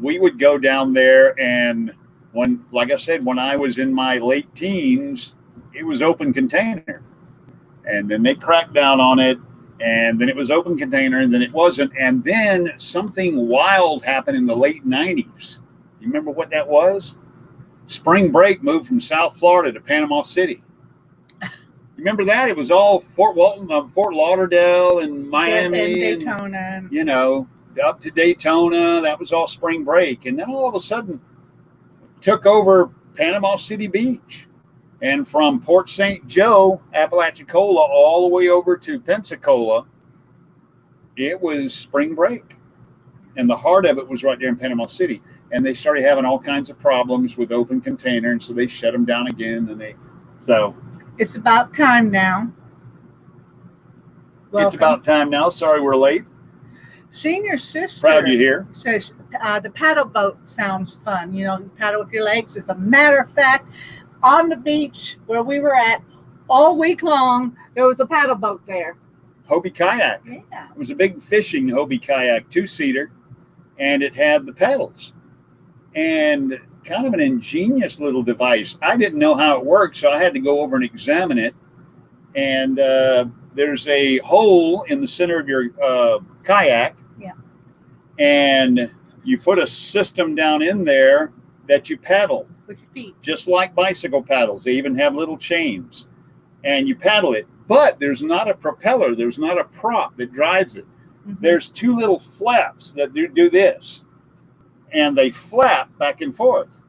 we would go down there, and like I said, when I was in my late teens, it was open container. And then they cracked down on it, and then it was open container, and then it wasn't. And then something wild happened in the late 90s. You remember what that was? Spring break moved from South Florida to Panama City. You remember that? It was all Fort Lauderdale, and Miami, and Daytona, and, you know, up to Daytona. That was all spring break, and then all of a sudden, took over Panama City Beach, and from Port St. Joe, Apalachicola, all the way over to Pensacola, it was spring break, and the heart of it was right there in Panama City. And they started having all kinds of problems with open container, and so they shut them down again. And so it's about time now. Welcome. It's about time now. Sorry, we're late. Senior sister. Proud you're here. Says the paddle boat sounds fun. You know, you paddle with your legs. As a matter of fact, on the beach where we were at all week long, there was a paddle boat there. Hobie kayak. Yeah. It was a big fishing Hobie kayak, 2-seater, and it had the paddles. And kind of an ingenious little device. I didn't know how it worked, so I had to go over and examine it. And there's a hole in the center of your kayak. Yeah. And you put a system down in there that you paddle. With your feet. Just like bicycle paddles. They even have little chains. And you paddle it. But there's not a propeller. There's not a prop that drives it. Mm-hmm. There's 2 little flaps that do this. And they flap back and forth.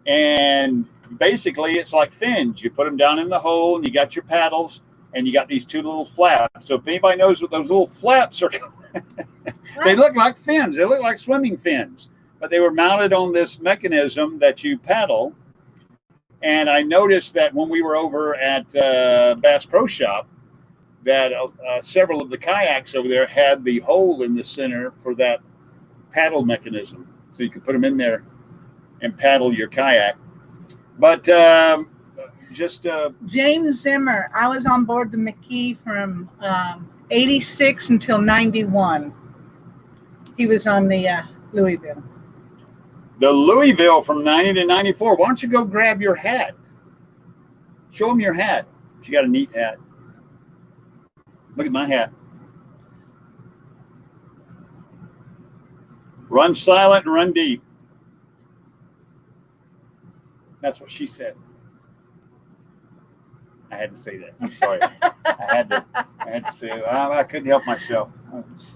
And basically, it's like fins. You put them down in the hole, and you got your paddles, and you got these 2 little flaps. So if anybody knows what those little flaps are, they look like fins. They look like swimming fins. But they were mounted on this mechanism that you paddle. And I noticed that when we were over at Bass Pro Shop, that several of the kayaks over there had the hole in the center for that paddle mechanism. So you could put them in there and paddle your kayak. But James Zimmer. I was on board the McKee from 86 until 91. He was on the Louisville. The Louisville from 90 to 94. Why don't you go grab your hat? Show them your hat. You got a neat hat. Look at my hat. Run silent and run deep. That's what she said. I had to say that. I'm sorry. I had to say it. I couldn't help myself.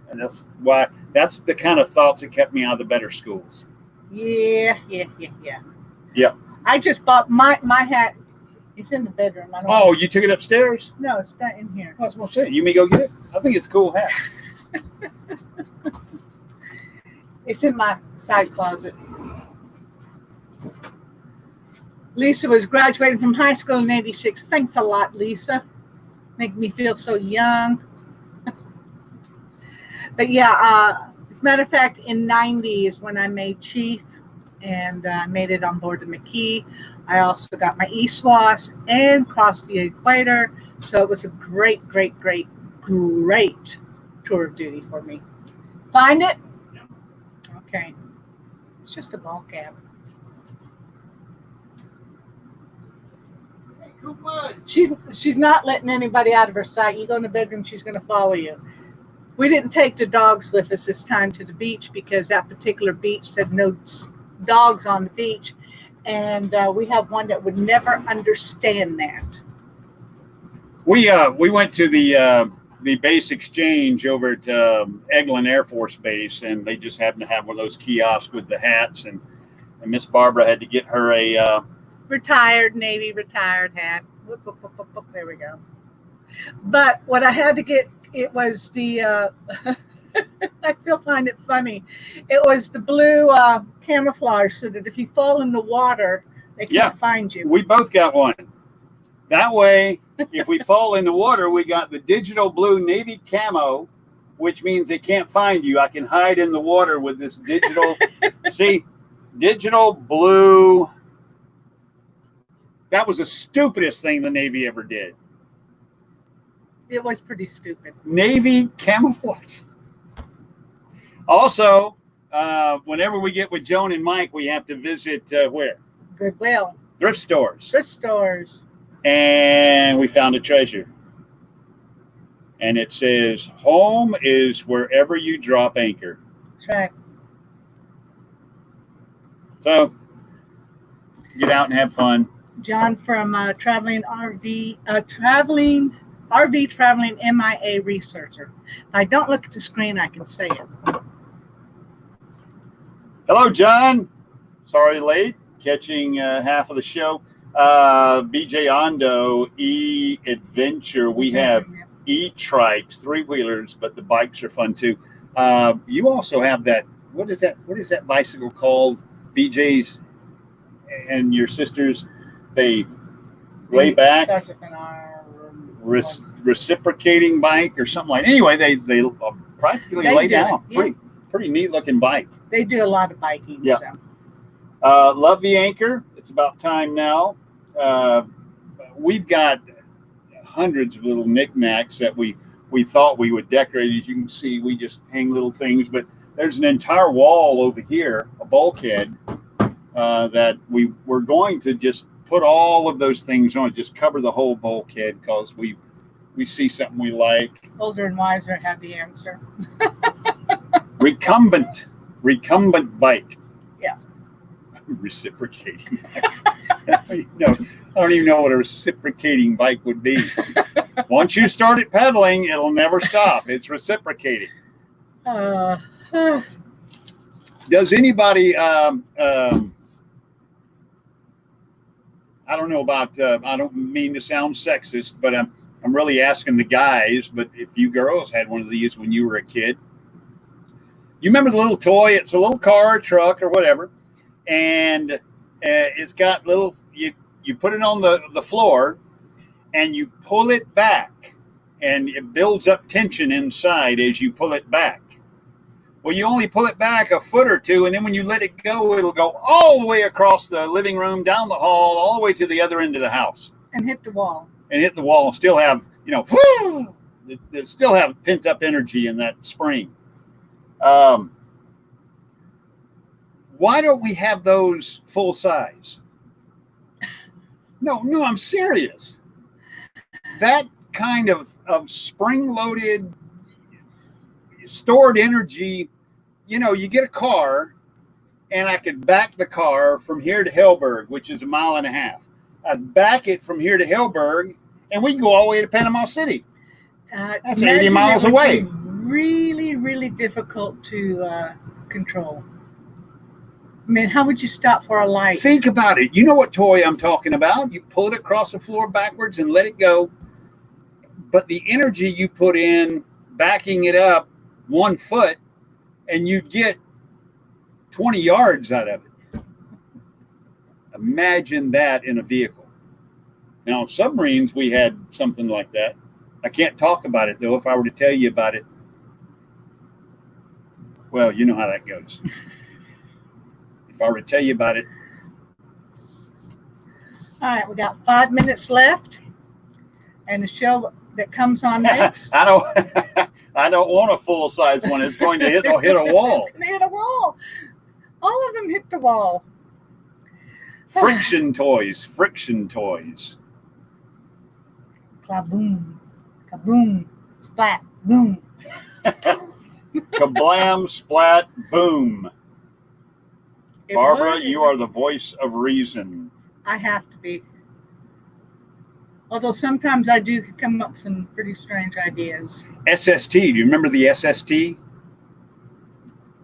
And that's the kind of thoughts that kept me out of the better schools. Yeah. Yeah. I just bought my hat. It's in the bedroom. You took it upstairs? No, it's not in here. That's what I'm saying. You may go get it? I think it's a cool hat. It's in my side closet. Lisa was graduating from high school in 86. Thanks a lot, Lisa. Make me feel so young. But yeah, as a matter of fact, in 90 is when I made chief, and I made it on board the McKee. I also got my ESWAS and crossed the equator. So it was a great tour of duty for me. Find it? Okay. It's just a ball cap. She's not letting anybody out of her sight. You go in the bedroom, she's going to follow you. We didn't take the dogs with us this time to the beach because that particular beach said no dogs on the beach. And we have one that would never understand that. We went to the base exchange over at Eglin Air Force Base, and they just happened to have one of those kiosks with the hats, and Miss Barbara had to get her a Retired Navy, retired hat. Whoop, whoop, whoop, whoop, whoop. There we go. But what I had to get, it was the, I still find it funny. It was the blue camouflage so that if you fall in the water, they can't find you. We both got one. That way, if we fall in the water, we got the digital blue Navy camo, which means they can't find you. I can hide in the water with this digital, see, digital blue. That was the stupidest thing the Navy ever did. It was pretty stupid. Navy camouflage. Also, whenever we get with Joan and Mike, we have to visit where? Goodwill. Thrift stores. Thrift stores. And we found a treasure. And it says, home is wherever you drop anchor. That's right. So, get out and have fun. John from traveling traveling MIA researcher. If I don't look at the screen, I can say it. Hello, John. Sorry late. Catching half of the show. BJ Ondo, E-Adventure. We have E-Trikes, three-wheelers, but the bikes are fun too. You also have that, what is that bicycle called? BJ's and your sisters, they lay back, reciprocating bike or something like that. Anyway, they practically lay down. Pretty neat looking bike. They do a lot of biking. Yeah. So. Love the anchor. It's about time now. We've got hundreds of little knickknacks that we thought we would decorate. As you can see, we just hang little things, but there's an entire wall over here, a bulkhead, that we're going to just put all of those things on, just cover the whole bulkhead because we see something we like. Older and wiser have the answer. Recumbent bike. Yeah. Reciprocating bike. No, I don't even know what a reciprocating bike would be. Once you start it pedaling, it'll never stop. It's reciprocating. Does anybody I don't know about I don't mean to sound sexist, but I'm really asking the guys, but if you girls had one of these when you were a kid, you remember the little toy? It's a little car or truck or whatever, and it's got little, you put it on the floor and you pull it back and it builds up tension inside as you pull it back. Well, you only pull it back a foot or two, and then when you let it go, it'll go all the way across the living room, down the hall, all the way to the other end of the house. And hit the wall. And still have, it still have pent up energy in that spring. Why don't we have those full size? No, I'm serious. That kind of spring-loaded, stored energy, you get a car, and I could back the car from here to Hellberg, which is 1.5 miles. I'd back it from here to Hellberg, and we can go all the way to Panama City. That's 80 miles away. Really, really difficult to control. I mean, how would you stop for a light? Think about it. You know what toy I'm talking about. You pull it across the floor backwards and let it go. But the energy you put in backing it up 1 foot, and you get 20 yards out of it. Imagine that in a vehicle. Now, submarines, we had something like that. I can't talk about it, though. If I were to tell you about it, well, you know how that goes. If I were to tell you about it. All right, we got 5 minutes left, and the show that comes on next. I don't want a full-size one. It's going to hit a wall. It's going to hit a wall. All of them hit the wall. Friction toys. Kaboom, kaboom, splat, boom. Kablam, splat, boom. Barbara, you are the voice of reason. I have to be. Although sometimes I do come up with some pretty strange ideas. SST. Do you remember the SST? The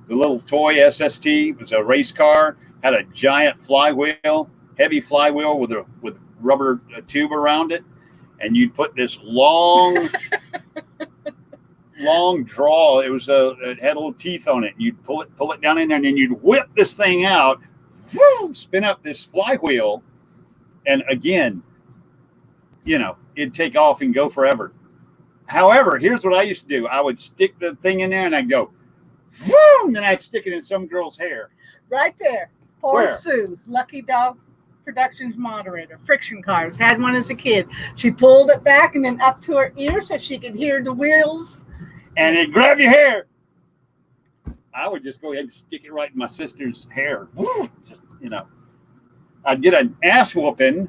little toy SST. It was a race car. Had a giant flywheel. heavy flywheel with rubber tube around it, and you'd put this long draw. It had little teeth on it. And you'd pull it down in there, and then you'd whip this thing out, spin up this flywheel, and again, it'd take off and go forever. However, here's what I used to do. I would stick the thing in there, and I'd go, and then I'd stick it in some girl's hair. Right there. Poor Sue, Lucky Dog Productions moderator, friction cars, had one as a kid. She pulled it back and then up to her ear so she could hear the wheels. And it'd grab your hair. I would just go ahead and stick it right in my sister's hair. Just, I'd get an ass whooping,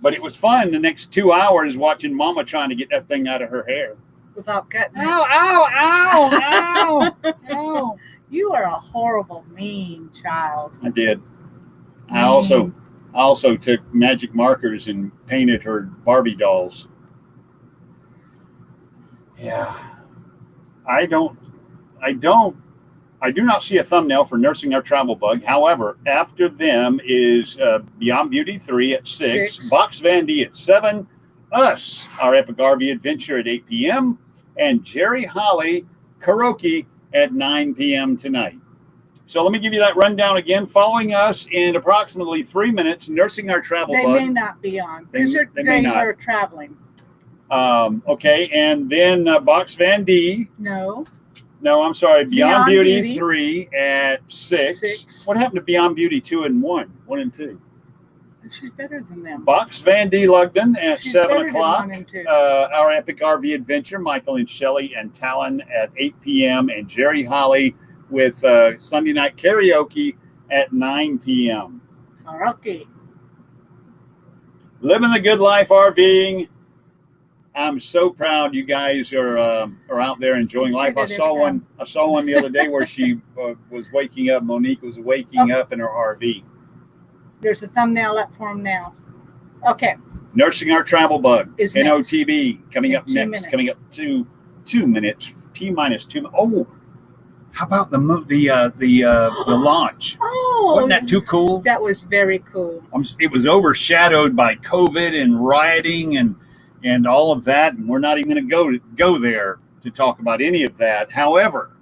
but it was fun the next 2 hours watching Mama trying to get that thing out of her hair. Without cutting it. Ow, ow, ow, ow, ow. You are a horrible, mean child. I did. I also took magic markers and painted her Barbie dolls. Yeah. I do not see a thumbnail for Nursing Our Travel Bug. However, after them is Beyond Beauty 3 at 6, Box Van D at 7, us, our Epic RV Adventure at 8 p.m., and Jerry Holly Karaoke at 9 p.m. tonight. So let me give you that rundown again. Following us in approximately 3 minutes, Nursing Our Travel Bug. They may not be on. They are traveling. Okay, and then Box Van D. No, I'm sorry. Beyond Beauty 3 at 6. What happened to Beyond Beauty 2 and 1? 1 and 2. She's better than them. Box Van D Lugden at 7 o'clock. 1 and 2. Our Epic RV Adventure, Michael and Shelley and Talon at 8 p.m. and Jerry Holly with Sunday night karaoke at 9 p.m. Karaoke. Living the good life RVing. I'm so proud you guys are out there enjoying life. I saw one the other day where she was waking up. Monique was waking up in her RV. There's a thumbnail up for him now. Okay. Nursing Our Travel Bug. Is NOTB coming up next. Minutes. Coming up 2 minutes. T-minus 2. Oh, how about the launch? Oh, wasn't that too cool? That was very cool. It was overshadowed by COVID and rioting and all of that, and we're not even going to go there to talk about any of that. However,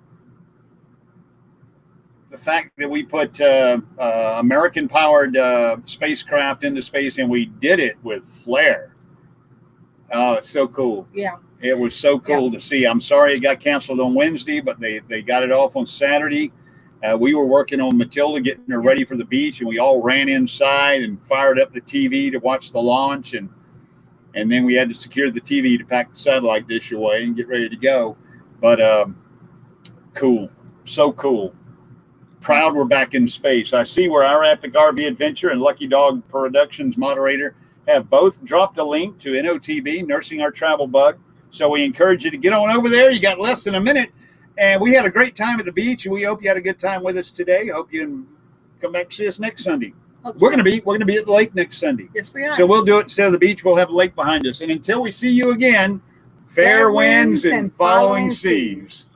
the fact that we put American-powered spacecraft into space, and we did it with flair. Oh, it's so cool. Yeah. It was so cool to see. I'm sorry it got canceled on Wednesday, but they got it off on Saturday. We were working on Matilda, getting her ready for the beach, and we all ran inside and fired up the TV to watch the launch, and then we had to secure the TV to pack the satellite dish away and get ready to go. But cool. So cool. Proud we're back in space. I see where our Epic RV Adventure and Lucky Dog Productions moderator have both dropped a link to NOTB, Nursing Our Travel Bug. So we encourage you to get on over there. You got less than a minute. And we had a great time at the beach, and we hope you had a good time with us today. Hope you come back to see us next Sunday. We're gonna be at the lake next Sunday. Yes, we are. So we'll do it instead of the beach. We'll have a lake behind us. And until we see you again, fair winds and following seas.